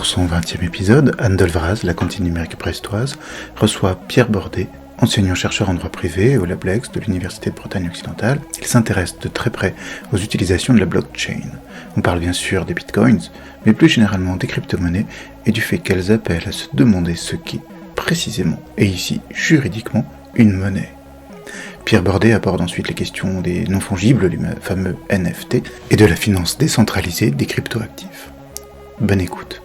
Pour son 20e épisode, Anne Delvraz, la cantine numérique brestoise, reçoit Pierre Bordet, enseignant-chercheur en droit privé au Lablex de l'Université de Bretagne occidentale. Il s'intéresse de très près aux utilisations de la blockchain. On parle bien sûr des bitcoins, mais plus généralement des crypto-monnaies et du fait qu'elles appellent à se demander ce qu'est, précisément, et ici juridiquement, une monnaie. Pierre Bordet aborde ensuite les questions des non-fongibles, les fameux NFT, et de la finance décentralisée des crypto-actifs. Bonne écoute.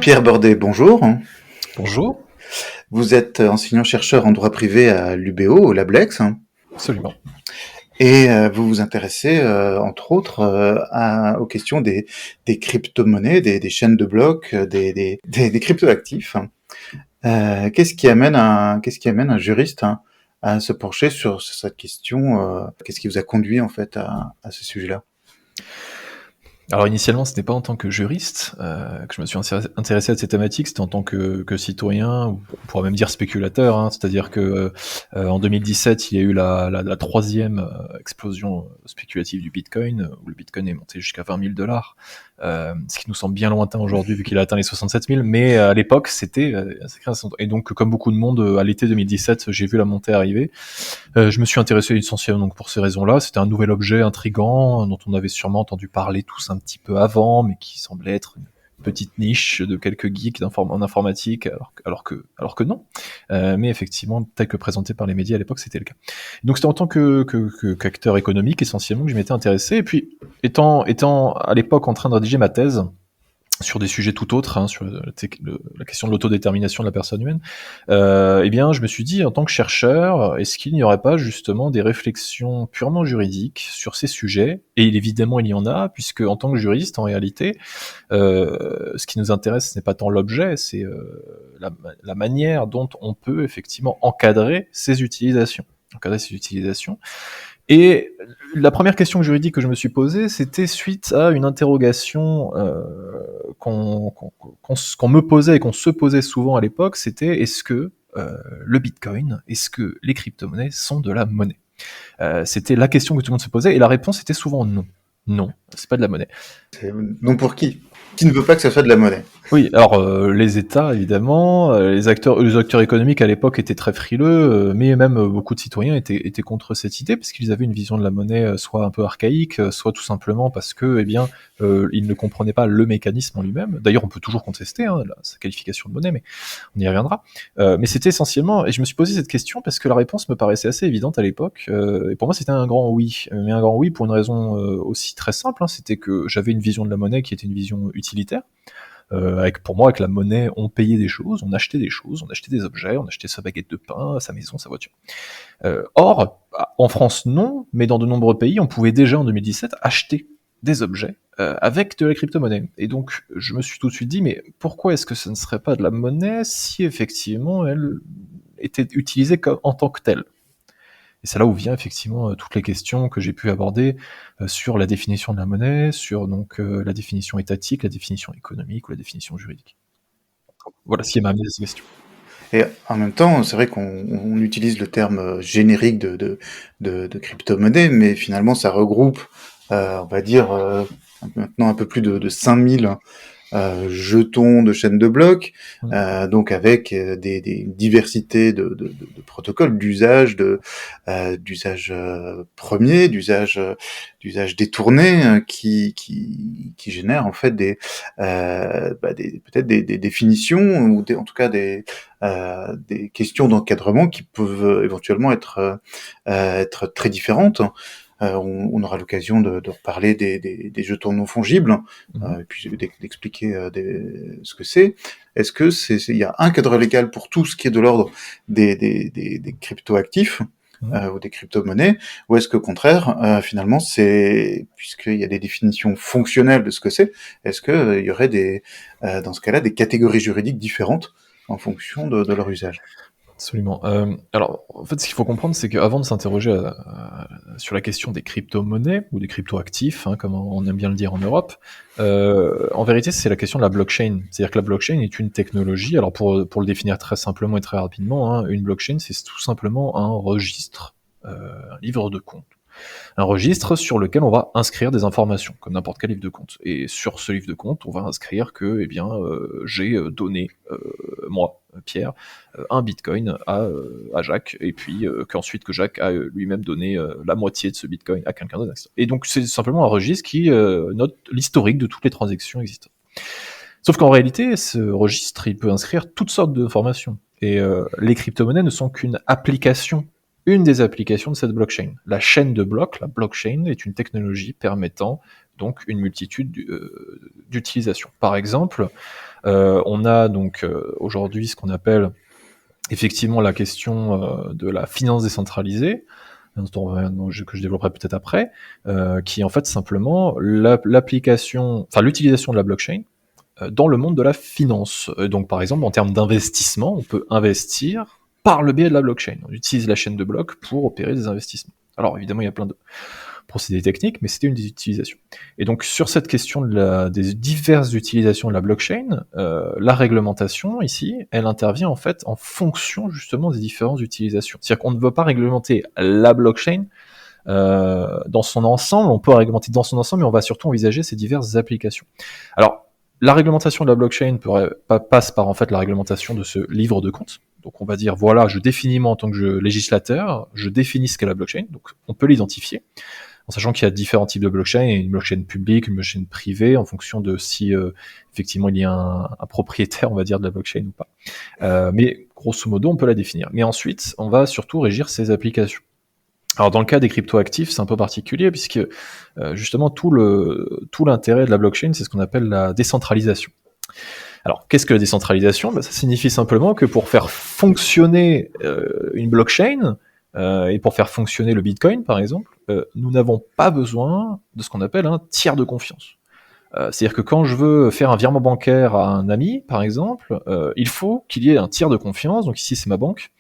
Pierre Bordet, bonjour. Bonjour. Vous êtes enseignant-chercheur en droit privé à l'UBO, au Lablex. Absolument. Et vous vous intéressez, entre autres, aux questions des crypto-monnaies, des chaînes de blocs, des crypto-actifs. Qu'est-ce qui amène un juriste à se pencher sur cette question qu'est-ce qui vous a conduit en fait à ce sujet-là ? Alors initialement, ce n'est pas en tant que juriste que je me suis intéressé à ces thématiques, c'était en tant que citoyen, ou on pourrait même dire spéculateur, c'est-à-dire que en 2017, il y a eu la troisième explosion spéculative du Bitcoin, où le Bitcoin est monté jusqu'à $20,000, ce qui nous semble bien lointain aujourd'hui vu qu'il a atteint les 67 000, mais à l'époque, c'était... et donc, comme beaucoup de monde, à l'été 2017, j'ai vu la montée arriver. Je me suis intéressé essentiellement donc, pour ces raisons-là. C'était un nouvel objet intriguant, dont on avait sûrement entendu parler tous un petit peu avant, mais qui semblait être une petite niche de quelques geeks en informatique, alors que non. Mais effectivement, tel que présenté par les médias à l'époque, c'était le cas. Donc c'était en tant qu'acteur économique essentiellement que je m'étais intéressé. Et puis, étant à l'époque en train de rédiger ma thèse, sur des sujets tout autres, sur la question de l'autodétermination de la personne humaine, eh bien, je me suis dit, en tant que chercheur, est-ce qu'il n'y aurait pas justement des réflexions purement juridiques sur ces sujets ? Et évidemment, il y en a, puisque en tant que juriste, en réalité, ce qui nous intéresse, ce n'est pas tant l'objet, c'est la manière dont on peut effectivement encadrer ces utilisations. Et la première question juridique que je me suis posée, c'était suite à une interrogation qu'on me posait et qu'on se posait souvent à l'époque, c'était est-ce que le Bitcoin, est-ce que les crypto-monnaies sont de la monnaie ? C'était la question que tout le monde se posait, et la réponse était souvent non. Non, c'est pas de la monnaie. Non pour qui ? Qui ne veut pas que ça soit de la monnaie ? Oui, alors les États évidemment, les acteurs économiques à l'époque étaient très frileux, mais même beaucoup de citoyens étaient contre cette idée parce qu'ils avaient une vision de la monnaie soit un peu archaïque, soit tout simplement parce que ils ne comprenaient pas le mécanisme en lui-même. D'ailleurs, on peut toujours contester sa qualification de monnaie, mais on y reviendra. Mais c'était essentiellement, et je me suis posé cette question parce que la réponse me paraissait assez évidente à l'époque, et pour moi c'était un grand oui, mais un grand oui pour une raison aussi très simple, c'était que j'avais une vision de la monnaie qui était une vision utilitaire. Pour moi, avec la monnaie, on payait des choses, on achetait des choses, on achetait des objets, on achetait sa baguette de pain, sa maison, sa voiture. Or, en France, non, mais dans de nombreux pays, on pouvait déjà en 2017 acheter des objets avec de la crypto-monnaie. Et donc, je me suis tout de suite dit, mais pourquoi est-ce que ce ne serait pas de la monnaie si effectivement elle était utilisée en tant que telle ? Et c'est là où vient effectivement toutes les questions que j'ai pu aborder sur la définition de la monnaie, sur la définition étatique, la définition économique ou la définition juridique. Voilà ce qui m'a amené à ces questions. Et en même temps, c'est vrai qu'on utilise le terme générique de crypto-monnaie, mais finalement ça regroupe, on va dire, maintenant un peu plus de 5000 jetons de chaînes de blocs, donc avec des diversités de protocoles, d'usage premier, d'usage détourné, qui génèrent en fait peut-être des définitions ou en tout cas des questions d'encadrement qui peuvent éventuellement être très différentes. On aura l'occasion de reparler des jetons non fongibles, et puis d'expliquer ce que c'est. Est-ce que il y a un cadre légal pour tout ce qui est de l'ordre des crypto-actifs ou des crypto-monnaies, ou est-ce qu'au contraire, finalement, puisqu'il y a des définitions fonctionnelles de ce que c'est, est-ce que il y aurait dans ce cas-là des catégories juridiques différentes en fonction de leur usage ? Absolument. Alors, en fait, ce qu'il faut comprendre, c'est qu'avant de s'interroger sur la question des crypto-monnaies, ou des crypto-actifs, comme on aime bien le dire en Europe, en vérité, c'est la question de la blockchain. C'est-à-dire que la blockchain est une technologie, alors pour le définir très simplement et très rapidement, une blockchain, c'est tout simplement un registre, un livre de compte, Un registre sur lequel on va inscrire des informations, comme n'importe quel livre de compte. Et sur ce livre de compte, on va inscrire que j'ai donné, moi, Pierre, un bitcoin à Jacques, et puis qu'ensuite que Jacques a lui-même donné la moitié de ce bitcoin à quelqu'un d'autre. Et donc c'est simplement un registre qui note l'historique de toutes les transactions existantes. Sauf qu'en réalité, ce registre, il peut inscrire toutes sortes d'informations. Et les crypto-monnaies ne sont qu'une application, une des applications de cette blockchain. La chaîne de blocs, la blockchain, est une technologie permettant donc une multitude d'utilisations. Par exemple, on a donc aujourd'hui ce qu'on appelle effectivement la question de la finance décentralisée, que je développerai peut-être après, qui est en fait simplement l'utilisation de la blockchain dans le monde de la finance. Donc par exemple, en termes d'investissement, on peut investir par le biais de la blockchain. On utilise la chaîne de blocs pour opérer des investissements. Alors évidemment, il y a plein de procédés techniques, mais c'était une des utilisations. Et donc sur cette question des diverses utilisations de la blockchain, la réglementation ici, elle intervient en fait en fonction justement des différentes utilisations. C'est-à-dire qu'on ne veut pas réglementer la blockchain dans son ensemble, on peut réglementer dans son ensemble, mais on va surtout envisager ses diverses applications. Alors, la réglementation de la blockchain passe par en fait la réglementation de ce livre de compte. Donc on va dire, voilà, je définis moi en tant que législateur, je définis ce qu'est la blockchain, donc on peut l'identifier, en sachant qu'il y a différents types de blockchain, une blockchain publique, une blockchain privée, en fonction de si effectivement il y a un propriétaire, on va dire, de la blockchain ou pas. Mais grosso modo, on peut la définir. Mais ensuite, on va surtout régir ses applications. Alors dans le cas des cryptoactifs, c'est un peu particulier puisque justement tout l'intérêt de la blockchain, c'est ce qu'on appelle la décentralisation. Alors qu'est-ce que la décentralisation ? Ça signifie simplement que pour faire fonctionner une blockchain et pour faire fonctionner le Bitcoin par exemple, nous n'avons pas besoin de ce qu'on appelle un tiers de confiance. C'est-à-dire que quand je veux faire un virement bancaire à un ami, par exemple, il faut qu'il y ait un tiers de confiance, donc ici c'est ma banque,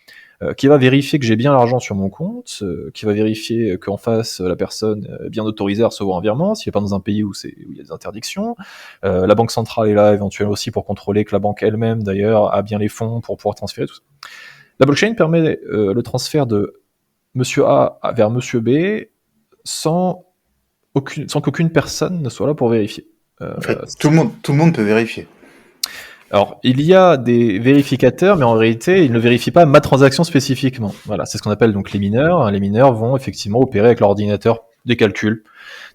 qui va vérifier que j'ai bien l'argent sur mon compte, qui va vérifier qu'en face, la personne est bien autorisée à recevoir un virement, s'il n'est pas dans un pays où il y a des interdictions. La banque centrale est là éventuellement aussi pour contrôler que la banque elle-même, d'ailleurs, a bien les fonds pour pouvoir transférer tout ça. La blockchain permet le transfert de monsieur A vers monsieur B sans qu'aucune personne ne soit là pour vérifier. En fait, tout le monde peut vérifier. Alors, il y a des vérificateurs, mais en réalité, ils ne vérifient pas ma transaction spécifiquement. Voilà, c'est ce qu'on appelle donc les mineurs. Les mineurs vont effectivement opérer avec leur ordinateur des calculs,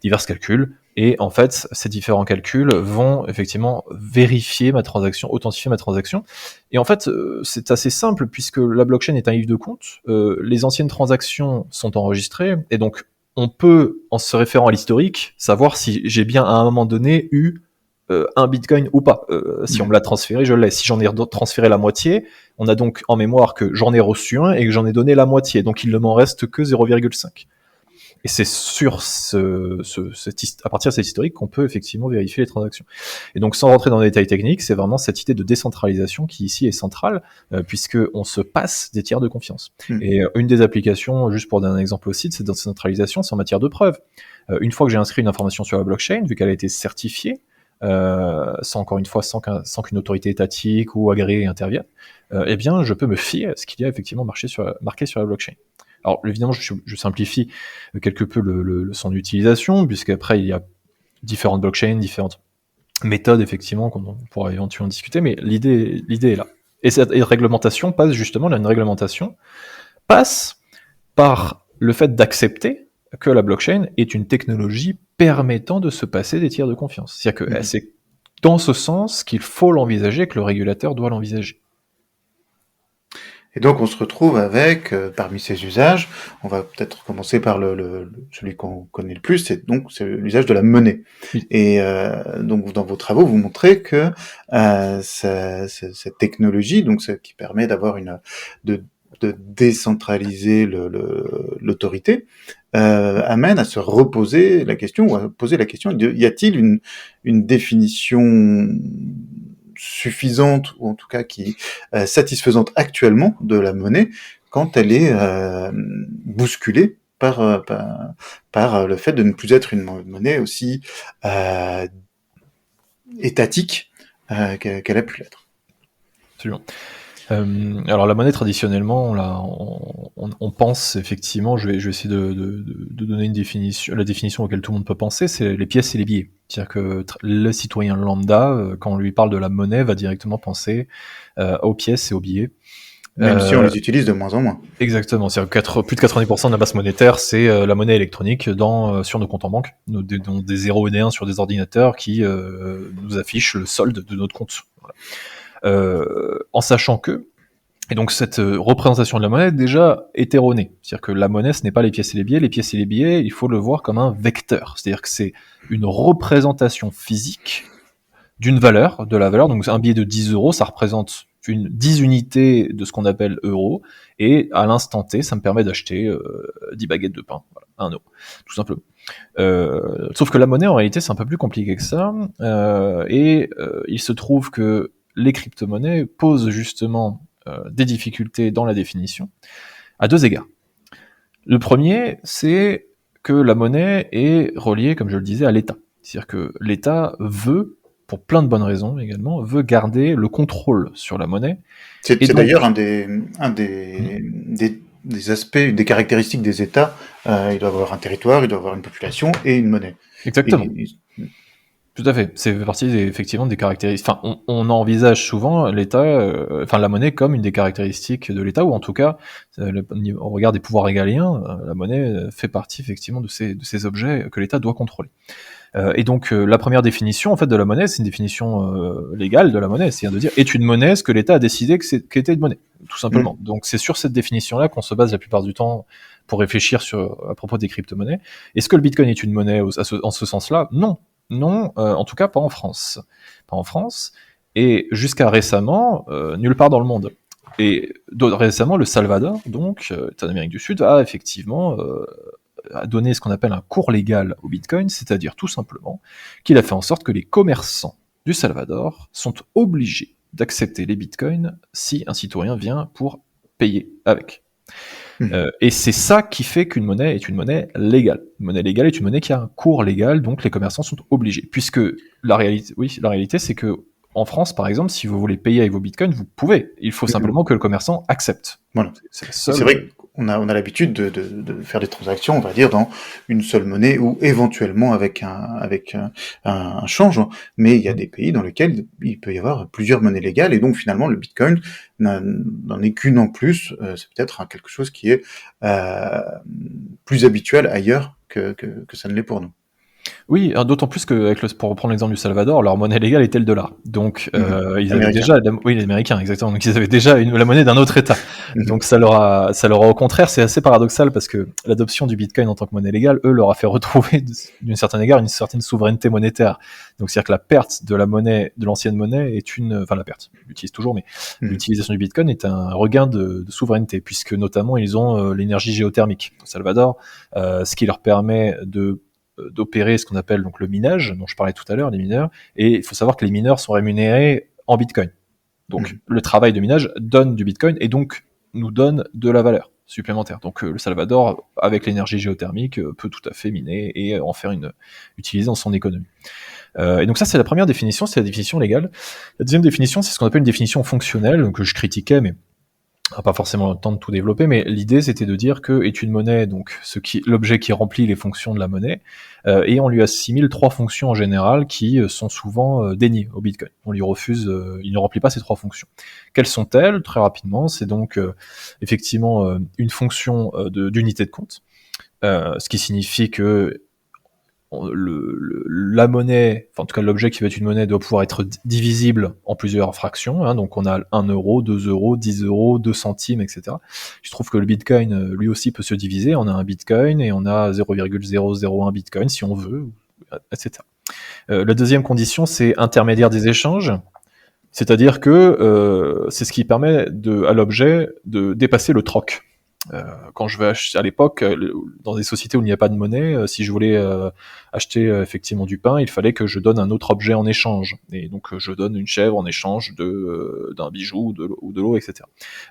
divers calculs, et en fait, ces différents calculs vont effectivement vérifier ma transaction, authentifier ma transaction. Et en fait, c'est assez simple, puisque la blockchain est un livre de compte, les anciennes transactions sont enregistrées, et donc on peut, en se référant à l'historique, savoir si j'ai bien à un moment donné eu un bitcoin ou pas. Si on me l'a transféré, je l'ai. Si j'en ai transféré la moitié, on a donc en mémoire que j'en ai reçu un et que j'en ai donné la moitié. Donc il ne m'en reste que 0,5. Et c'est sur à partir de cet historique qu'on peut effectivement vérifier les transactions. Et donc sans rentrer dans les détails techniques, c'est vraiment cette idée de décentralisation qui ici est centrale, puisque on se passe des tiers de confiance. Et une des applications, juste pour donner un exemple aussi de cette décentralisation, c'est en matière de preuve. Une fois que j'ai inscrit une information sur la blockchain, vu qu'elle a été certifiée, sans qu'une autorité étatique ou agréée intervienne, eh bien, je peux me fier à ce qu'il y a effectivement marqué sur la blockchain. Alors, évidemment, je simplifie quelque peu son utilisation, puisqu'après, il y a différentes blockchains, différentes méthodes, effectivement, qu'on pourra éventuellement discuter, mais l'idée est là. Et cette réglementation une réglementation passe par le fait d'accepter que la blockchain est une technologie permettant de se passer des tiers de confiance. C'est-à-dire que c'est dans ce sens qu'il faut l'envisager, que le régulateur doit l'envisager. Et donc on se retrouve avec, parmi ces usages, on va peut-être commencer par celui qu'on connaît le plus, c'est l'usage de la monnaie. Oui. Et donc dans vos travaux, vous montrez que cette technologie, donc ce qui permet d'avoir de décentraliser l'autorité, amène à se reposer la question, ou à poser la question, y a-t-il une définition suffisante, ou en tout cas qui satisfaisante actuellement de la monnaie, quand elle est bousculée par le fait de ne plus être une monnaie aussi étatique qu'elle a pu l'être. Absolument. Alors la monnaie traditionnellement, on pense effectivement, je vais essayer de donner une définition, la définition auquel tout le monde peut penser, c'est les pièces et les billets. C'est-à-dire que le citoyen lambda, quand on lui parle de la monnaie, va directement penser aux pièces et aux billets. Même si on les utilise de moins en moins. Exactement, c'est-à-dire plus de 90% de la masse monétaire, c'est la monnaie électronique sur nos comptes en banque, des 0 et des 1 sur des ordinateurs qui nous affichent le solde de notre compte. Voilà. En sachant que, et donc cette représentation de la monnaie déjà est erronée, c'est-à-dire que la monnaie ce n'est pas les pièces et les pièces et les billets, il faut le voir comme un vecteur, c'est-à-dire que c'est une représentation physique d'une valeur, de la valeur, donc un billet de 10 euros, ça représente 10 unités de ce qu'on appelle euros, et à l'instant T, ça me permet d'acheter 10 baguettes de pain, voilà, 1 euro, tout simplement. Sauf que la monnaie, en réalité, c'est un peu plus compliqué que ça, et il se trouve que les crypto-monnaies posent justement des difficultés dans la définition, à 2 égards. Le premier, c'est que la monnaie est reliée, comme je le disais, à l'État. C'est-à-dire que l'État veut, pour plein de bonnes raisons également, veut garder le contrôle sur la monnaie. C'est donc, d'ailleurs un des aspects, des caractéristiques des États. Il doit avoir un territoire, il doit avoir une population et une monnaie. Exactement. Tout à fait. C'est partie effectivement des caractéristiques. Enfin, on envisage souvent l'État, la monnaie comme une des caractéristiques de l'État, ou en tout cas, au regard des pouvoirs régaliens, la monnaie fait partie effectivement de ces objets que l'État doit contrôler. Et donc la première définition en fait de la monnaie, c'est une définition légale de la monnaie, c'est-à-dire de dire est une monnaie ce que l'État a décidé qu'était une monnaie, tout simplement. Donc c'est sur cette définition-là qu'on se base la plupart du temps pour réfléchir à propos des crypto-monnaies. Est-ce que le Bitcoin est une monnaie en ce sens-là ? Non. Non, en tout cas pas en France. Pas en France, et jusqu'à récemment, nulle part dans le monde. Et récemment, le Salvador, donc, en Amérique du Sud, a effectivement donné ce qu'on appelle un cours légal au Bitcoin, c'est-à-dire tout simplement qu'il a fait en sorte que les commerçants du Salvador sont obligés d'accepter les Bitcoins si un citoyen vient pour payer avec. Et c'est ça qui fait qu'une monnaie est une monnaie légale. Une monnaie légale est une monnaie qui a un cours légal, donc les commerçants sont obligés. Puisque la réalité, c'est que en France, par exemple, si vous voulez payer avec vos bitcoins, vous pouvez. Il faut simplement que le commerçant accepte. Voilà. C'est vrai qu'on a l'habitude de faire des transactions, on va dire, dans une seule monnaie ou éventuellement avec un change. Mais il y a des pays dans lesquels il peut y avoir plusieurs monnaies légales et donc finalement le Bitcoin n'en est qu'une en plus. C'est peut-être quelque chose qui est plus habituel ailleurs que ça ne l'est pour nous. Oui, d'autant plus que, pour reprendre l'exemple du Salvador, leur monnaie légale était le dollar. Donc, ils avaient déjà, les Américains, exactement. Donc, ils avaient déjà la monnaie d'un autre État. Donc, ça leur a, au contraire, c'est assez paradoxal parce que l'adoption du Bitcoin en tant que monnaie légale, eux, leur a fait retrouver, d'une certaine égard, une certaine souveraineté monétaire. Donc, c'est-à-dire que la perte de la monnaie, de l'ancienne monnaie est la perte, ils l'utilisent toujours, mais l'utilisation du Bitcoin est un regain de souveraineté puisque, notamment, ils ont l'énergie géothermique au Salvador, ce qui leur permet d'opérer ce qu'on appelle donc le minage, dont je parlais tout à l'heure, les mineurs, et il faut savoir que les mineurs sont rémunérés en Bitcoin. Donc le travail de minage donne du Bitcoin et donc nous donne de la valeur supplémentaire. Donc le Salvador, avec l'énergie géothermique, peut tout à fait miner et en faire utiliser dans son économie. Et donc ça, c'est la première définition, c'est la définition légale. La deuxième définition, c'est ce qu'on appelle une définition fonctionnelle, que je critiquais, mais on n'a pas forcément le temps de tout développer, mais l'idée c'était de dire que est une monnaie donc l'objet qui remplit les fonctions de la monnaie, et on lui assimile 3 fonctions en général qui sont souvent déniées au Bitcoin. On lui refuse, il ne remplit pas ces 3 fonctions. Quelles sont-elles ? Très rapidement, c'est donc effectivement une fonction d'unité de compte, ce qui signifie que la monnaie, en tout cas l'objet qui va être une monnaie doit pouvoir être divisible en plusieurs fractions, hein, donc on a 1 euro, 2 euros, 10 euros, 2 centimes, etc. Je trouve que le Bitcoin, lui aussi, peut se diviser, on a un Bitcoin et on a 0,001 Bitcoin si on veut, etc. La deuxième condition, c'est intermédiaire des échanges, c'est-à-dire que c'est ce qui permet à l'objet de dépasser le troc. Quand je vais acheter, à l'époque, dans des sociétés où il n'y a pas de monnaie, si je voulais acheter effectivement du pain, il fallait que je donne un autre objet en échange. Et donc je donne une chèvre en échange d'un bijou ou de l'eau, etc.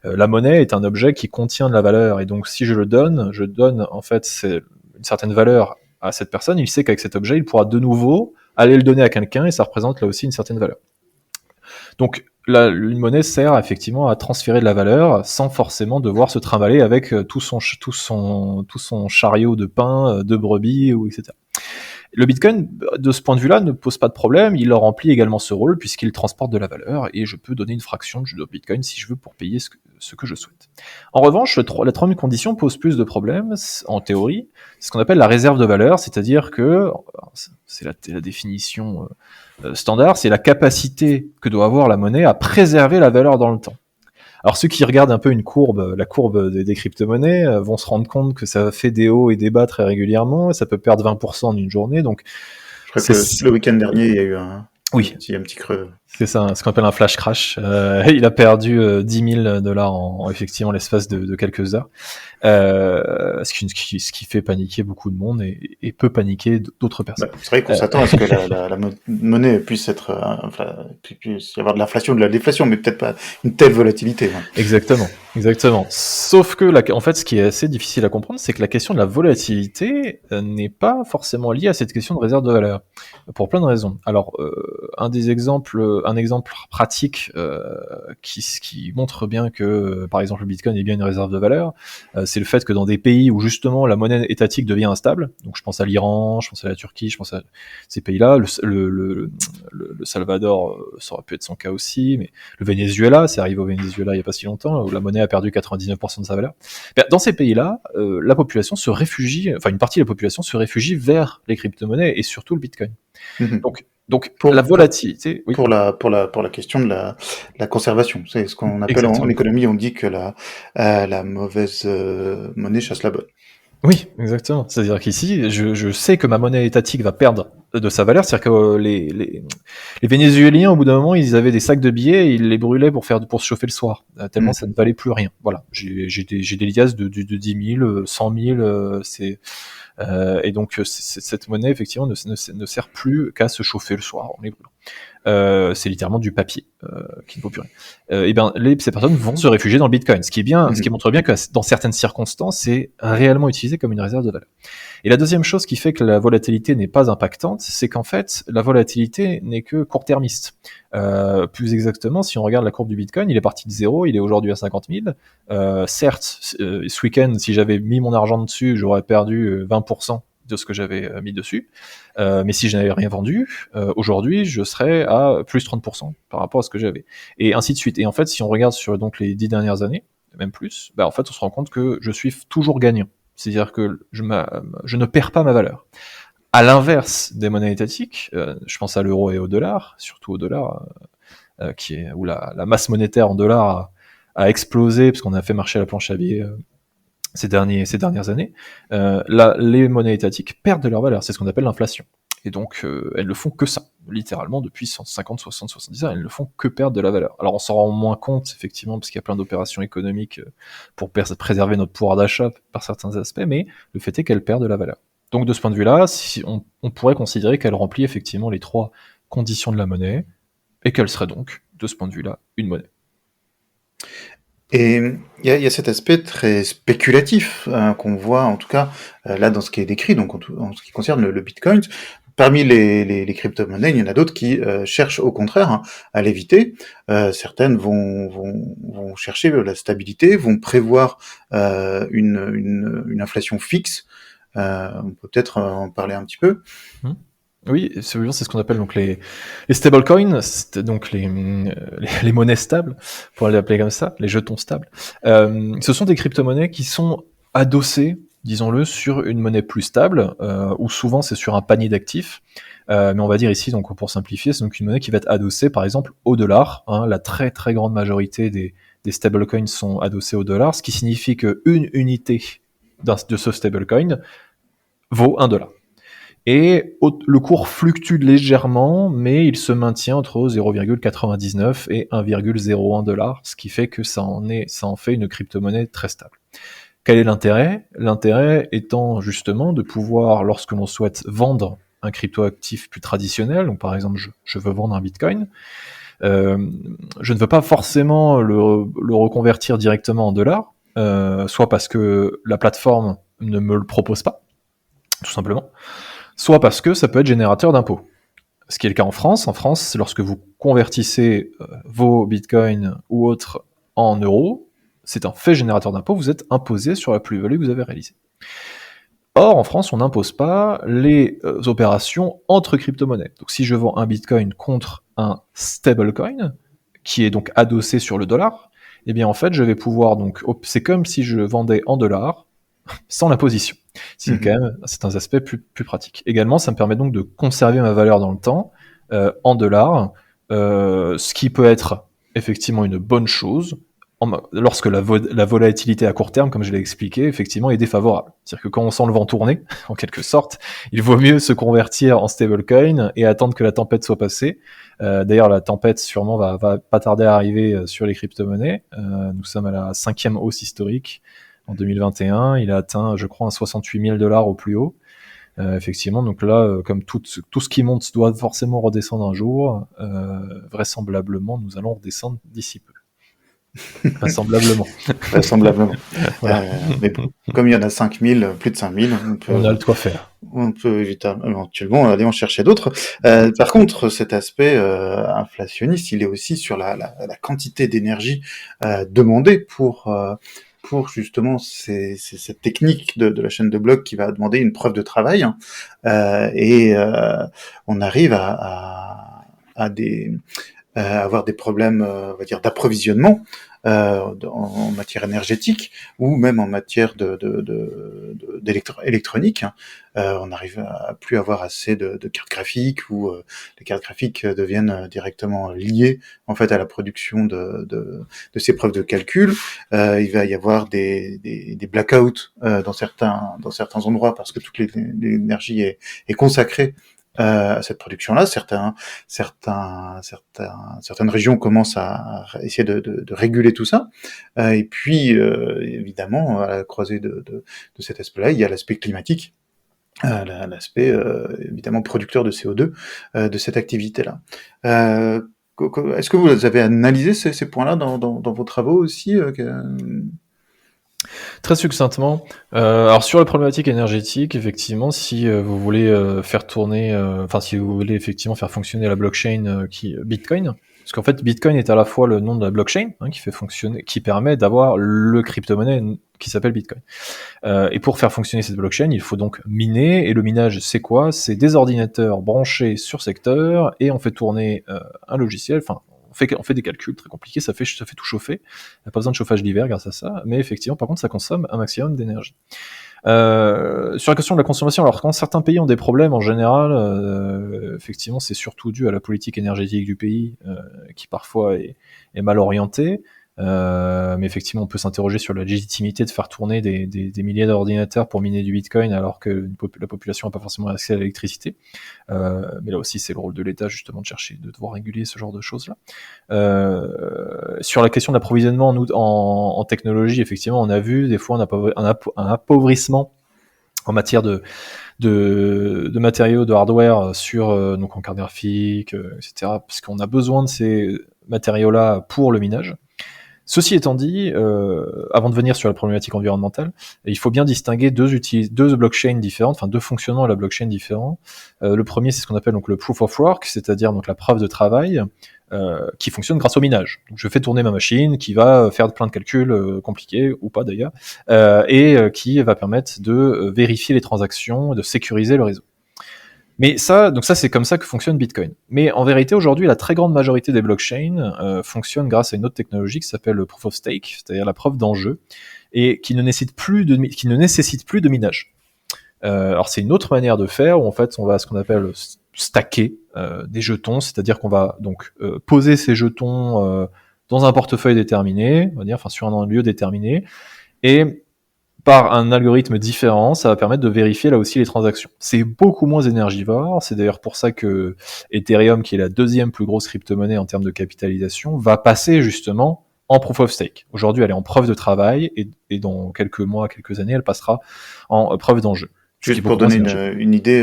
La monnaie est un objet qui contient de la valeur. Et donc si je donne en fait une certaine valeur à cette personne. Il sait qu'avec cet objet, il pourra de nouveau aller le donner à quelqu'un et ça représente là aussi une certaine valeur. Donc une monnaie sert effectivement à transférer de la valeur sans forcément devoir se trimballer avec tout son chariot de pain, de brebis, ou etc. Le Bitcoin, de ce point de vue-là, ne pose pas de problème. Il remplit également ce rôle puisqu'il transporte de la valeur et je peux donner une fraction de Bitcoin si je veux pour payer ce que je souhaite. En revanche, la troisième condition pose plus de problèmes en théorie. C'est ce qu'on appelle la réserve de valeur, c'est-à-dire que, c'est la définition standard, c'est la capacité que doit avoir la monnaie à préserver la valeur dans le temps. Alors ceux qui regardent un peu la courbe des crypto-monnaies vont se rendre compte que ça fait des hauts et des bas très régulièrement, et ça peut perdre 20% en une journée, donc... Je crois que le week-end dernier, il y a eu un petit creux. C'est ça, ce qu'on appelle un flash crash. Il a perdu $10,000 en effectivement l'espace de quelques heures, ce qui fait paniquer beaucoup de monde et peut paniquer d'autres personnes. C'est vrai qu'on s'attend à ce que la monnaie puisse puisse y avoir de l'inflation, de la déflation, mais peut-être pas une telle volatilité. Hein. Exactement. Sauf que en fait, ce qui est assez difficile à comprendre, c'est que la question de la volatilité n'est pas forcément liée à cette question de réserve de valeur, pour plein de raisons. Alors, un exemple pratique qui montre bien que, par exemple, le Bitcoin est bien une réserve de valeur, c'est le fait que dans des pays où justement la monnaie étatique devient instable, donc je pense à l'Iran, je pense à la Turquie, je pense à ces pays-là, le Salvador, ça aurait pu être son cas aussi, mais le Venezuela, c'est arrivé au Venezuela il n'y a pas si longtemps, où la monnaie a perdu 99% de sa valeur. Dans ces pays-là, la population se réfugie, enfin une partie de la population se réfugie vers les crypto-monnaies et surtout le Bitcoin. Donc pour la volatilité, oui. Pour la question de la conservation, c'est ce qu'on appelle en économie, on dit que la mauvaise monnaie chasse la bonne. Oui, exactement. C'est-à-dire qu'ici, je sais que ma monnaie étatique va perdre de sa valeur. C'est-à-dire que les Vénézuéliens, au bout d'un moment, ils avaient des sacs de billets et ils les brûlaient pour se chauffer le soir, tellement ça ne valait plus rien. Voilà. J'ai des liasses de 10 000, 100 000, et donc cette monnaie, effectivement, ne sert plus qu'à se chauffer le soir en les brûlant. C'est littéralement du papier qui ne vaut plus rien. Ces personnes vont se réfugier dans le Bitcoin, ce qui montre bien que dans certaines circonstances, c'est réellement utilisé comme une réserve de valeur. Et la deuxième chose qui fait que la volatilité n'est pas impactante, c'est qu'en fait, la volatilité n'est que court-termiste. Plus exactement, si on regarde la courbe du Bitcoin, il est parti de 0, il est aujourd'hui à 50 000. Certes, ce week-end, si j'avais mis mon argent dessus, j'aurais perdu 20% de ce que j'avais mis dessus. Mais si je n'avais rien vendu, aujourd'hui, je serais à plus 30% par rapport à ce que j'avais. Et ainsi de suite. Et en fait, si on regarde sur donc les 10 dernières années, même plus, en fait, on se rend compte que je suis toujours gagnant. C'est-à-dire que je ne perds pas ma valeur. À l'inverse des monnaies étatiques, je pense à l'euro et au dollar, surtout au dollar, où la masse monétaire en dollars a explosé, parce qu'on a fait marcher la planche à billets ces dernières années, les monnaies étatiques perdent de leur valeur. C'est ce qu'on appelle l'inflation. Et donc, elles ne font que ça, littéralement, depuis 150, 60, 70 ans, elles ne font que perdre de la valeur. Alors, on s'en rend moins compte, effectivement, parce qu'il y a plein d'opérations économiques pour préserver notre pouvoir d'achat par certains aspects, mais le fait est qu'elles perdent de la valeur. Donc, de ce point de vue-là, on pourrait considérer qu'elle remplit effectivement les 3 conditions de la monnaie, et qu'elle serait donc, de ce point de vue-là, une monnaie. Et il y a cet aspect très spéculatif qu'on voit, en tout cas, là, dans ce qui est décrit, donc en ce qui concerne le Bitcoin. Parmi les crypto-monnaies, il y en a d'autres qui cherchent au contraire à l'éviter. Certaines vont chercher la stabilité, vont prévoir une inflation fixe. On peut peut-être en parler un petit peu. Oui, c'est ce qu'on appelle donc les stablecoins, donc les monnaies stables, pour l'appeler comme ça, les jetons stables. Ce sont des crypto-monnaies qui sont adossées, disons-le, sur une monnaie plus stable, ou souvent c'est sur un panier d'actifs. Mais on va dire ici, donc pour simplifier, c'est donc une monnaie qui va être adossée, par exemple, au dollar. La très très grande majorité des stablecoins sont adossés au dollar, ce qui signifie qu'une unité de ce stablecoin vaut $1. Et le cours fluctue légèrement, mais il se maintient entre 0,99 et 1,01 $, ce qui fait que ça en fait une crypto-monnaie très stable. Quel est l'intérêt ? L'intérêt étant justement de pouvoir, lorsque l'on souhaite vendre un crypto-actif plus traditionnel, donc par exemple je veux vendre un Bitcoin, je ne veux pas forcément le reconvertir directement en dollars, soit parce que la plateforme ne me le propose pas, tout simplement, soit parce que ça peut être générateur d'impôts. Ce qui est le cas en France. En France, lorsque vous convertissez vos bitcoins ou autres en euros, c'est un fait générateur d'impôt, vous êtes imposé sur la plus-value que vous avez réalisée. Or, en France, on n'impose pas les opérations entre crypto-monnaies. Donc si je vends un bitcoin contre un stablecoin, qui est donc adossé sur le dollar, eh bien en fait, je vais pouvoir donc... C'est comme si je vendais en dollars, sans l'imposition. C'est quand même certains aspects plus pratiques. Également, ça me permet donc de conserver ma valeur dans le temps, en dollars, ce qui peut être effectivement une bonne chose, lorsque la volatilité à court terme, comme je l'ai expliqué, effectivement est défavorable. C'est-à-dire que quand on sent le vent tourner, en quelque sorte, il vaut mieux se convertir en stablecoin et attendre que la tempête soit passée. D'ailleurs, la tempête sûrement va pas tarder à arriver sur les crypto-monnaies. Nous sommes à la 5e hausse historique en 2021. Il a atteint, je crois, un 68 000 $ au plus haut. Effectivement, donc là, comme tout ce qui monte doit forcément redescendre un jour, vraisemblablement, nous allons redescendre d'ici peu. Vraisemblablement. Vraisemblablement. Voilà. Mais bon, comme il y en a 5000, plus de 5000, on a le quoi faire. On peut éventuellement aller en chercher d'autres. Par contre, cet aspect inflationniste, il est aussi sur la quantité d'énergie demandée pour justement cette technique de la chaîne de blocs qui va demander une preuve de travail. Et on arrive à avoir des problèmes, on va dire, d'approvisionnement en matière énergétique ou même en matière d'électronique. On n'arrive à plus avoir assez de cartes graphiques, ou les cartes graphiques deviennent directement liées en fait à la production de ces preuves de calcul. Il va y avoir des blackouts dans certains endroits parce que toute l'énergie est consacrée à cette production-là. Certaines régions commencent à essayer de réguler tout ça. Et puis, évidemment, à la croisée de cet aspect-là, il y a l'aspect climatique, l'aspect évidemment producteur de CO2 de cette activité-là. Est-ce que vous avez analysé ces points-là dans vos travaux aussi Très succinctement, alors sur la problématique énergétique, effectivement, si vous voulez faire tourner, si vous voulez effectivement faire fonctionner la blockchain Bitcoin, parce qu'en fait Bitcoin est à la fois le nom de la blockchain qui permet d'avoir le crypto-monnaie qui s'appelle Bitcoin. Et pour faire fonctionner cette blockchain, il faut donc miner, et le minage c'est quoi ? C'est des ordinateurs branchés sur secteur, et on fait tourner un logiciel, on fait des calculs très compliqués, ça fait tout chauffer. Il n'y a pas besoin de chauffage d'hiver grâce à ça, mais effectivement, par contre, ça consomme un maximum d'énergie. Sur la question de la consommation, alors quand certains pays ont des problèmes, en général, effectivement, c'est surtout dû à la politique énergétique du pays, qui parfois est mal orientée. Mais effectivement, on peut s'interroger sur la légitimité de faire tourner des milliers d'ordinateurs pour miner du Bitcoin alors que la population n'a pas forcément accès à l'électricité. Mais là aussi, c'est le rôle de l'État justement de devoir réguler ce genre de choses-là. Sur la question de l'approvisionnement en technologie, effectivement, on a vu des fois un appauvrissement en matière de matériaux, de hardware donc en carte graphique, etc. Parce qu'on a besoin de ces matériaux-là pour le minage. Ceci étant dit, avant de venir sur la problématique environnementale, il faut bien distinguer deux blockchains différentes, deux fonctionnements à la blockchain différents. Le premier, c'est ce qu'on appelle donc le proof of work, c'est-à-dire donc la preuve de travail, qui fonctionne grâce au minage. Donc je fais tourner ma machine, qui va faire plein de calculs compliqués, ou pas d'ailleurs, et qui va permettre de vérifier les transactions, de sécuriser le réseau. Mais ça, c'est comme ça que fonctionne Bitcoin. Mais en vérité, aujourd'hui, la très grande majorité des blockchains fonctionnent grâce à une autre technologie qui s'appelle le proof of stake, c'est-à-dire la preuve d'enjeu, et qui ne nécessite plus de minage. Alors c'est une autre manière de faire, où en fait, on va ce qu'on appelle stacker des jetons, c'est-à-dire qu'on va donc poser ces jetons dans un portefeuille déterminé, on va dire, sur un lieu déterminé, et par un algorithme différent, ça va permettre de vérifier là aussi les transactions. C'est beaucoup moins énergivore, c'est d'ailleurs pour ça que Ethereum, qui est la deuxième plus grosse crypto-monnaie en termes de capitalisation, va passer justement en proof of stake. Aujourd'hui, elle est en preuve de travail, et dans quelques mois, quelques années, elle passera en preuve d'enjeu. Juste pour donner une idée,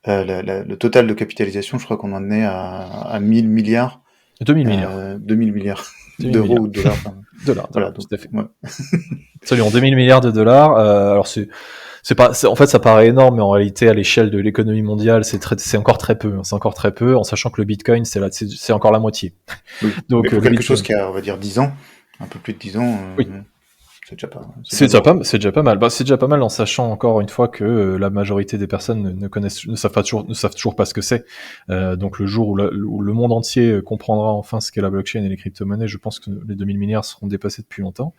le total de capitalisation, je crois qu'on en est à 1000 milliards. 2000 milliards. 2000 milliards d'euros ou de dollars. Dollars, voilà, tout à fait. Ouais. Absolument, 2000 milliards de dollars. Alors En fait, ça paraît énorme, mais en réalité, à l'échelle de l'économie mondiale, c'est encore très peu. C'est encore très peu, en sachant que le Bitcoin, c'est encore la moitié. Oui, Donc, mais pour le quelque Bitcoin. chose qui a, on va dire, 10 ans, un peu plus de 10 ans, Oui. c'est déjà pas, C'est déjà beaucoup. déjà pas mal. C'est déjà pas mal en sachant encore une fois que la majorité des personnes ne savent toujours pas ce que c'est. Donc le jour où le monde entier comprendra enfin ce qu'est la blockchain et les crypto-monnaies, je pense que les 2000 milliards seront dépassés depuis longtemps.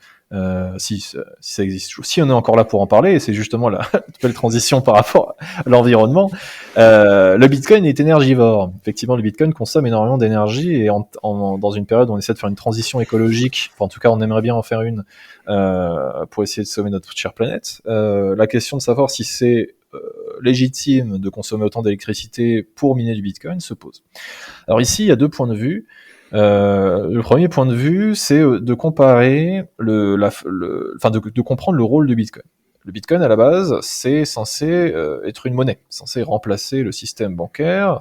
Si ça existe toujours. Si on est encore là pour en parler, et c'est justement la belle transition par rapport à l'environnement. Le Bitcoin est énergivore. Effectivement, le Bitcoin consomme énormément d'énergie et dans une période où on essaie de faire une transition écologique, enfin, en tout cas on aimerait bien en faire une, pour essayer de sauver notre chère planète. La question de savoir si c'est légitime de consommer autant d'électricité pour miner du Bitcoin se pose. Alors ici, il y a deux points de vue. Le premier point de vue, c'est de comparer de comprendre le rôle du Bitcoin. Le Bitcoin, à la base, c'est censé être une monnaie, censé remplacer le système bancaire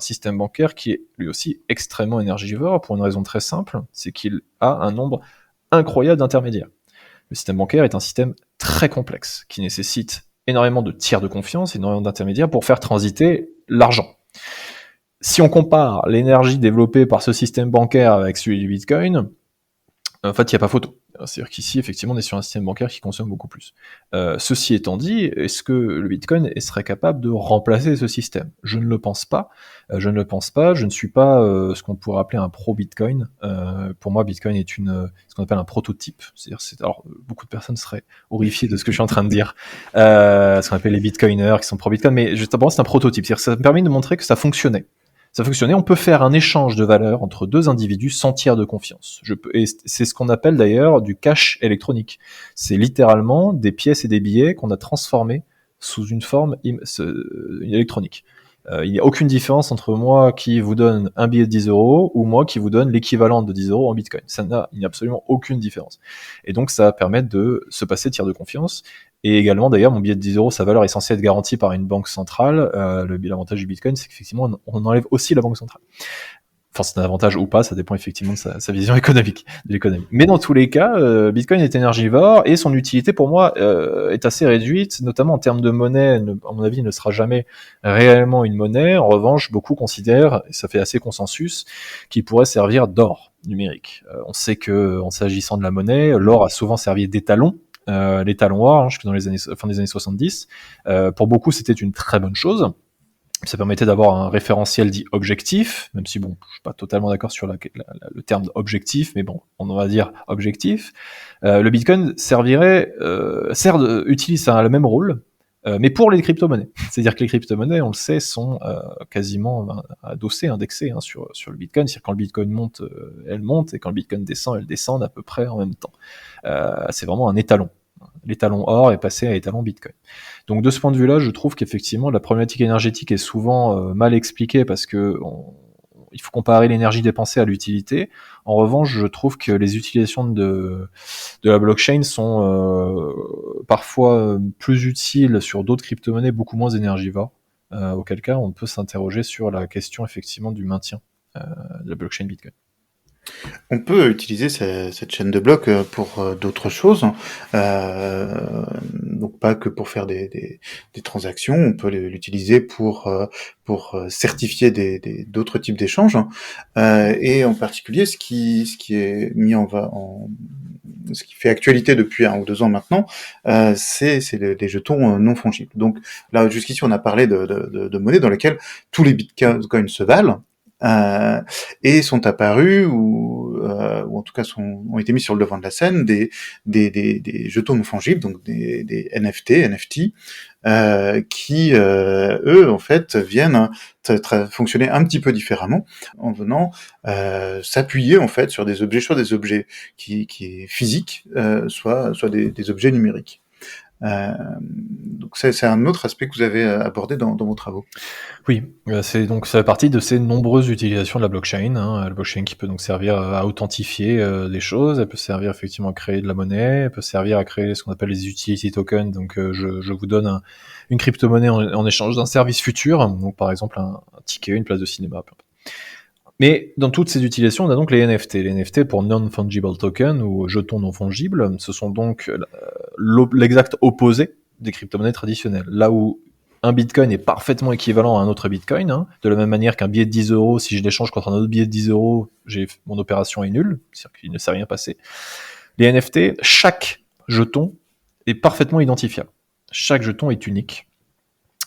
qui est lui aussi extrêmement énergivore pour une raison très simple, c'est qu'il a un nombre incroyable d'intermédiaires. Le système bancaire est un système très complexe qui nécessite énormément de tiers de confiance, énormément d'intermédiaires pour faire transiter l'argent. Si on compare l'énergie développée par ce système bancaire avec celui du Bitcoin, en fait, il n'y a pas photo. C'est-à-dire qu'ici, effectivement, on est sur un système bancaire qui consomme beaucoup plus. Ceci étant dit, est-ce que le Bitcoin serait capable de remplacer ce système ? Je ne le pense pas. Je ne suis pas ce qu'on pourrait appeler un pro-Bitcoin. Pour moi, Bitcoin est ce qu'on appelle un prototype. Alors, beaucoup de personnes seraient horrifiées de ce que je suis en train de dire. Ce qu'on appelle les Bitcoiners qui sont pro-Bitcoin. Mais justement, c'est un prototype. C'est-à-dire que ça me permet de montrer que ça fonctionnait. On peut faire un échange de valeurs entre deux individus sans tiers de confiance. Et c'est ce qu'on appelle d'ailleurs du cash électronique. C'est littéralement des pièces et des billets qu'on a transformés sous une forme électronique. Il n'y a aucune différence entre moi qui vous donne un billet de 10 euros ou moi qui vous donne l'équivalent de 10 euros en Bitcoin. Il n'y a absolument aucune différence. Et donc ça va permettre de se passer de tiers de confiance. Et également, d'ailleurs, mon billet de 10 euros, sa valeur est censée être garantie par une banque centrale. L'avantage du Bitcoin, c'est qu'effectivement, on enlève aussi la banque centrale. Enfin, c'est un avantage ou pas, ça dépend effectivement de sa vision économique, de l'économie. Mais dans tous les cas, Bitcoin est énergivore et son utilité, pour moi, est assez réduite, notamment en termes de monnaie. À mon avis, il ne sera jamais réellement une monnaie. En revanche, beaucoup considèrent, et ça fait assez consensus, qu'il pourrait servir d'or numérique. On sait que, en s'agissant de la monnaie, l'or a souvent servi d'étalon. L'étalon or, jusque dans fin des années 70. Pour beaucoup, c'était une très bonne chose. Ça permettait d'avoir un référentiel dit objectif, même si bon, je suis pas totalement d'accord sur le terme objectif, mais bon, on va dire objectif. Le Bitcoin utilise le même rôle, mais pour les crypto-monnaies. C'est-à-dire que les crypto-monnaies, on le sait, sont quasiment adossées, indexées sur le Bitcoin. C'est-à-dire que quand le Bitcoin monte, elle monte, et quand le Bitcoin descend, elle descend à peu près en même temps. C'est vraiment un étalon. L'étalon or est passé à l'étalon Bitcoin. Donc de ce point de vue-là, je trouve qu'effectivement la problématique énergétique est souvent mal expliquée parce que il faut comparer l'énergie dépensée à l'utilité. En revanche, je trouve que les utilisations de la blockchain sont parfois plus utiles sur d'autres crypto-monnaies beaucoup moins énergivores. Auquel cas, on peut s'interroger sur la question effectivement du maintien de la blockchain Bitcoin. On peut utiliser cette chaîne de blocs pour d'autres choses, donc pas que pour faire des transactions. On peut l'utiliser pour certifier d'autres types d'échanges, et en particulier ce qui est mis ce qui fait actualité depuis 1 ou 2 ans maintenant, c'est des jetons non fongibles. Donc là, jusqu'ici, on a parlé de monnaies dans lesquelles tous les bitcoins se valent. Et sont apparus ou en tout cas ont été mis sur le devant de la scène des jetons non fongibles, donc des NFT, qui eux en fait viennent fonctionner un petit peu différemment en venant s'appuyer en fait sur des objets qui est physiques, soit des objets numériques. Donc c'est un autre aspect que vous avez abordé dans vos travaux. Oui, ça fait partie de ces nombreuses utilisations de la blockchain. La blockchain qui peut donc servir à authentifier des choses, elle peut servir effectivement à créer de la monnaie, elle peut servir à créer ce qu'on appelle les utility tokens. Donc je vous donne une crypto-monnaie en échange d'un service futur, donc par exemple un ticket, une place de cinéma. Mais dans toutes ces utilisations, on a donc les NFT. Les NFT pour non-fungible token ou jetons non fongibles, ce sont donc l'exact opposé des crypto-monnaies traditionnelles. Là où un bitcoin est parfaitement équivalent à un autre bitcoin, hein, de la même manière qu'un billet de 10 euros, si je l'échange contre un autre billet de 10 euros, mon opération est nulle, c'est-à-dire qu'il ne s'est rien passé. Les NFT, chaque jeton est parfaitement identifiable. Chaque jeton est unique.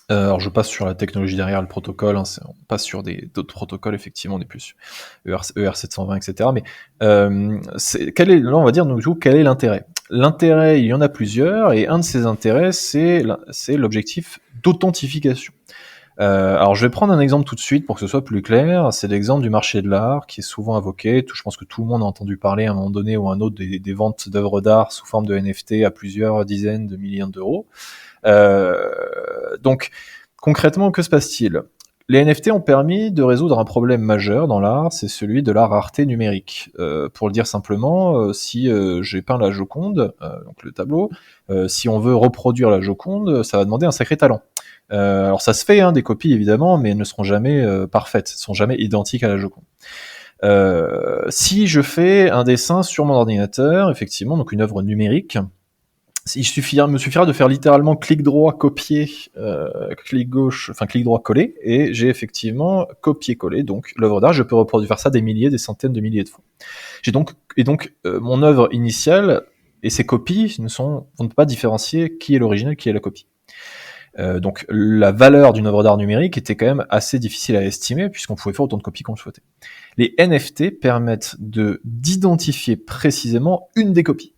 Alors je passe sur la technologie derrière le protocole, hein, on passe sur d'autres protocoles, effectivement, on est plus sur ER720, etc. Mais là on va dire, donc, quel est l'intérêt ? L'intérêt, il y en a plusieurs, et un de ces intérêts, c'est l'objectif d'authentification. Alors je vais prendre un exemple tout de suite pour que ce soit plus clair, c'est l'exemple du marché de l'art qui est souvent invoqué, je pense que tout le monde a entendu parler à un moment donné ou à un autre des ventes d'œuvres d'art sous forme de NFT à plusieurs dizaines de millions d'euros. Donc concrètement, que se passe-t-il ? Les NFT ont permis de résoudre un problème majeur dans l'art, c'est celui de la rareté numérique. Pour le dire simplement, si j'ai peint la Joconde, donc le tableau, si on veut reproduire la Joconde, ça va demander un sacré talent. Alors ça se fait, hein, des copies évidemment, mais elles ne seront jamais parfaites, elles ne sont jamais identiques à la Joconde. Si je fais un dessin sur mon ordinateur, effectivement, donc une œuvre numérique, il me suffira de faire littéralement clic droit copier, clic gauche, enfin clic droit coller, et j'ai effectivement copié-collé donc l'œuvre d'art. Je peux reproduire ça des milliers, des centaines de milliers de fois. Mon œuvre initiale et ses copies vont ne pas différencier qui est l'original, qui est la copie. Donc la valeur d'une œuvre d'art numérique était quand même assez difficile à estimer puisqu'on pouvait faire autant de copies qu'on le souhaitait. Les NFT permettent d'identifier précisément une des copies.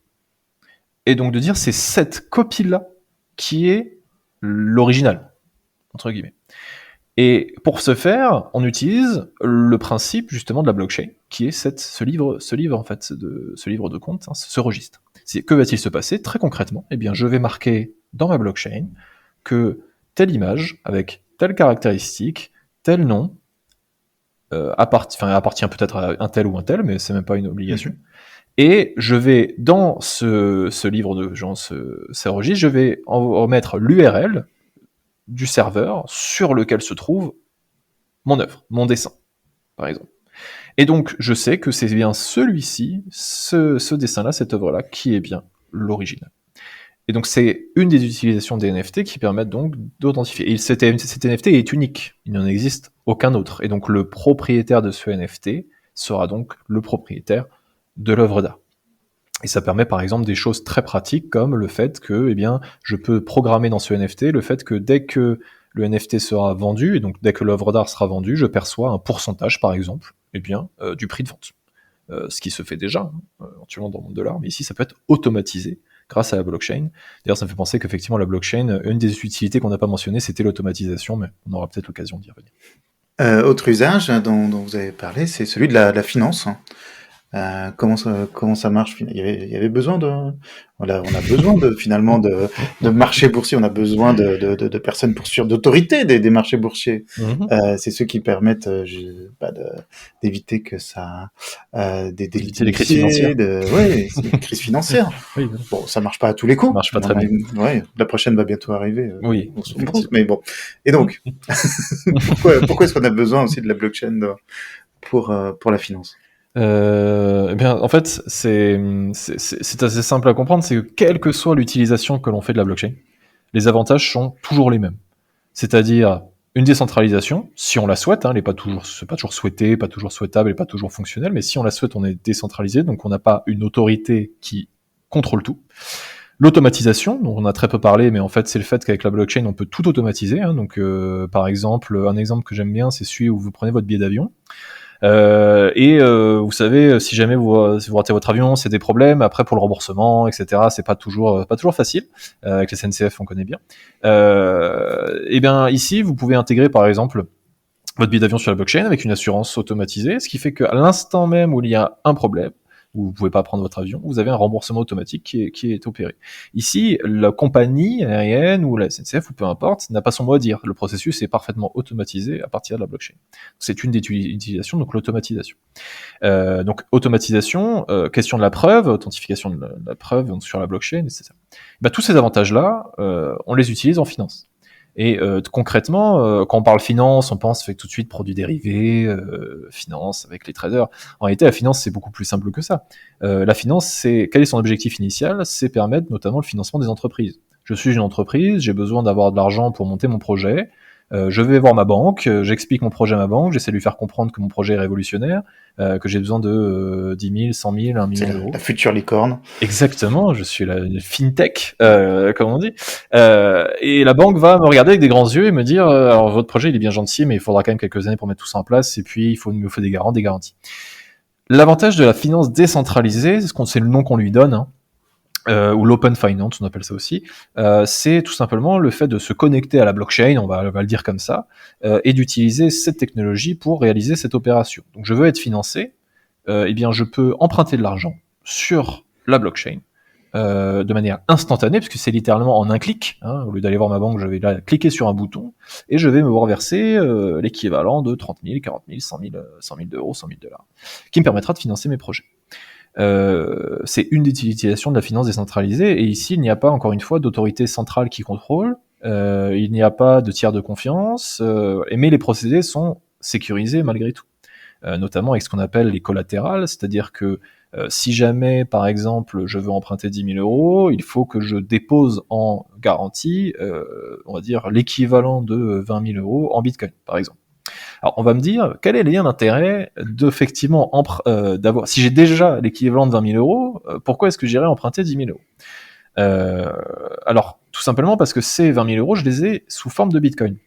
Et donc de dire c'est cette copie-là qui est l'original, entre guillemets. Et pour ce faire, on utilise le principe justement de la blockchain, qui est ce livre de compte, hein, ce registre. Que va-t-il se passer ? Très concrètement, eh bien, je vais marquer dans ma blockchain que telle image, avec telle caractéristique, tel nom, appartient peut-être à un tel ou un tel, mais c'est même pas une obligation. Et je vais, dans ce livre de genre, ce registre, je vais en remettre l'URL du serveur sur lequel se trouve mon œuvre, mon dessin, par exemple. Et donc, je sais que c'est bien celui-ci, ce dessin-là, cette œuvre-là, qui est bien l'original. Et donc, c'est une des utilisations des NFT qui permettent donc d'authentifier. Et cet NFT est unique, il n'en existe aucun autre. Et donc, le propriétaire de ce NFT sera donc le propriétaire de l'œuvre d'art. Et ça permet par exemple des choses très pratiques comme le fait que, eh bien, je peux programmer dans ce NFT le fait que dès que le NFT sera vendu, et donc dès que l'œuvre d'art sera vendue, je perçois un pourcentage par exemple, eh bien, du prix de vente. Ce qui se fait déjà, éventuellement dans le monde de l'art, mais ici ça peut être automatisé grâce à la blockchain. D'ailleurs, ça me fait penser qu'effectivement la blockchain, une des utilités qu'on n'a pas mentionnées, c'était l'automatisation, mais on aura peut-être l'occasion d'y revenir. Autre usage dont vous avez parlé, c'est celui de la finance. Comment ça marche ? Il y avait besoin on a besoin finalement de marchés boursiers, on a besoin de personnes d'autorité des marchés boursiers. C'est ceux qui permettent d'éviter que ça d'éviter les crises financières. Les crises financières. Oui. Bon, ça marche pas à tous les coups. Ça marche pas très bien. Ouais, la prochaine va bientôt arriver. Oui. Mais bon. Et donc, pourquoi est-ce qu'on a besoin aussi de la blockchain pour la finance ? Eh bien, en fait, c'est assez simple à comprendre, c'est que quelle que soit l'utilisation que l'on fait de la blockchain, les avantages sont toujours les mêmes. C'est-à-dire une décentralisation, si on la souhaite, c'est pas toujours souhaité, pas toujours souhaitable et pas toujours fonctionnel, mais si on la souhaite, on est décentralisé, donc on n'a pas une autorité qui contrôle tout. L'automatisation, dont on a très peu parlé, mais en fait, c'est le fait qu'avec la blockchain, on peut tout automatiser. Donc, par exemple, un exemple que j'aime bien, c'est celui où vous prenez votre billet d'avion. Vous savez, si jamais vous ratez votre avion, c'est des problèmes. Après, pour le remboursement, etc., c'est pas toujours facile. Avec les SNCF, on connaît bien. Et bien ici, vous pouvez intégrer, par exemple, votre billet d'avion sur la blockchain avec une assurance automatisée, ce qui fait qu'à l'instant même où il y a un problème, où vous pouvez pas prendre votre avion, vous avez un remboursement automatique qui est opéré. Ici, la compagnie aérienne ou la SNCF ou peu importe n'a pas son mot à dire. Le processus est parfaitement automatisé à partir de la blockchain. C'est une des utilisations, donc l'automatisation. Donc automatisation, question de la preuve, authentification de la preuve sur la blockchain, etc. Tous ces avantages-là, on les utilise en finance. Et concrètement, quand on parle finance, on pense tout de suite produits dérivés, finance avec les traders. En réalité, la finance, c'est beaucoup plus simple que ça. La finance, quel est son objectif initial ? C'est permettre notamment le financement des entreprises. Je suis une entreprise, j'ai besoin d'avoir de l'argent pour monter mon projet. Je vais voir ma banque, j'explique mon projet à ma banque, j'essaie de lui faire comprendre que mon projet est révolutionnaire, que j'ai besoin de 10 000, 100 000, 1 C'est million d'euros. la future licorne. Exactement, je suis la fintech, comme on dit. Et la banque va me regarder avec des grands yeux et me dire alors votre projet il est bien gentil, mais il faudra quand même quelques années pour mettre tout ça en place, et puis il me faut des garants, des garanties. L'avantage de la finance décentralisée, c'est le nom qu'on lui donne, hein, ou l'open finance, on appelle ça aussi, c'est tout simplement le fait de se connecter à la blockchain, on va le dire comme ça, et d'utiliser cette technologie pour réaliser cette opération. Donc je veux être financé, eh bien je peux emprunter de l'argent sur la blockchain de manière instantanée, parce que c'est littéralement en un clic, hein, au lieu d'aller voir ma banque, je vais là cliquer sur un bouton, et je vais me voir verser l'équivalent de 30 000, 40 000, 100 000 euros, 100 000 dollars, qui me permettra de financer mes projets. C'est une des utilisations de la finance décentralisée, et ici il n'y a pas, encore une fois, d'autorité centrale qui contrôle, il n'y a pas de tiers de confiance, mais les procédés sont sécurisés malgré tout, notamment avec ce qu'on appelle les collatérales, c'est-à-dire que si jamais, par exemple, je veux emprunter 10 000 euros, il faut que je dépose en garantie, on va dire, l'équivalent de 20 000 euros en Bitcoin, par exemple. Alors, on va me dire, quel est le lien d'intérêt d'effectivement d'avoir, si j'ai déjà l'équivalent de 20 000 euros, pourquoi est-ce que j'irais emprunter 10 000 euros? Alors, tout simplement parce que ces 20 000 euros, je les ai sous forme de Bitcoin.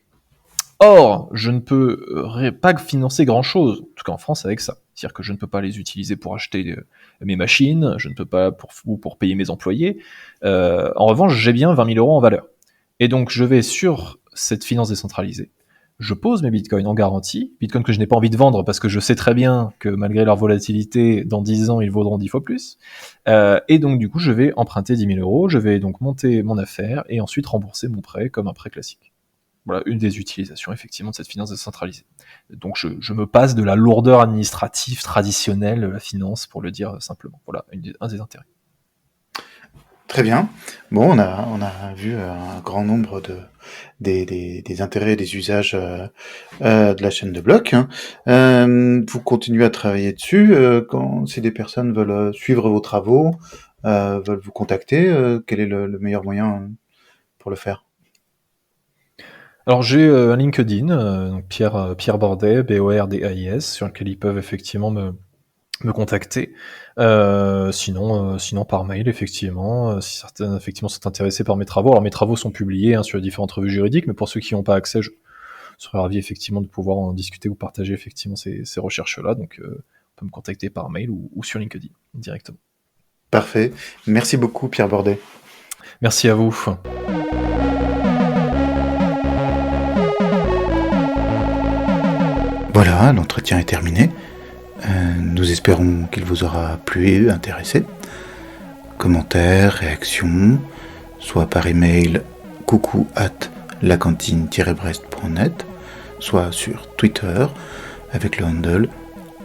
Or, je ne peux pas financer grand-chose, en tout cas en France, avec ça. C'est-à-dire que je ne peux pas les utiliser pour acheter mes machines, je ne peux pas pour payer mes employés. En revanche, j'ai bien 20 000 euros en valeur. Et donc, je vais sur cette finance décentralisée, je pose mes bitcoins en garantie, bitcoins que je n'ai pas envie de vendre parce que je sais très bien que malgré leur volatilité, dans 10 ans, ils vaudront 10 fois plus. Et donc, du coup, je vais emprunter 10 000 euros, je vais donc monter mon affaire et ensuite rembourser mon prêt comme un prêt classique. Voilà une des utilisations effectivement de cette finance décentralisée. Donc je me passe de la lourdeur administrative traditionnelle de la finance, pour le dire simplement. Voilà un des intérêts. Très bien. Bon, on a vu un grand nombre des intérêts et des usages de la chaîne de blocs. Vous continuez à travailler dessus. Si des personnes veulent suivre vos travaux, veulent vous contacter, quel est le meilleur moyen pour le faire? Alors j'ai un LinkedIn, donc Pierre Bordet, BORDAIS, sur lequel ils peuvent effectivement me contacter. Sinon par mail, effectivement, si certaines effectivement sont intéressées par mes travaux. Alors mes travaux sont publiés sur les différentes revues juridiques, mais pour ceux qui n'ont pas accès, je serais ravi effectivement de pouvoir en discuter ou partager effectivement ces recherches-là. Donc on peut me contacter par mail ou sur LinkedIn directement. Parfait. Merci beaucoup, Pierre Bordet. Merci à vous. Voilà, l'entretien est terminé. Nous espérons qu'il vous aura plu et intéressé. Commentaires, réactions, soit par email coucou@lacantine-brest.net, soit sur Twitter avec le handle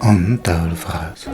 Antalphrase.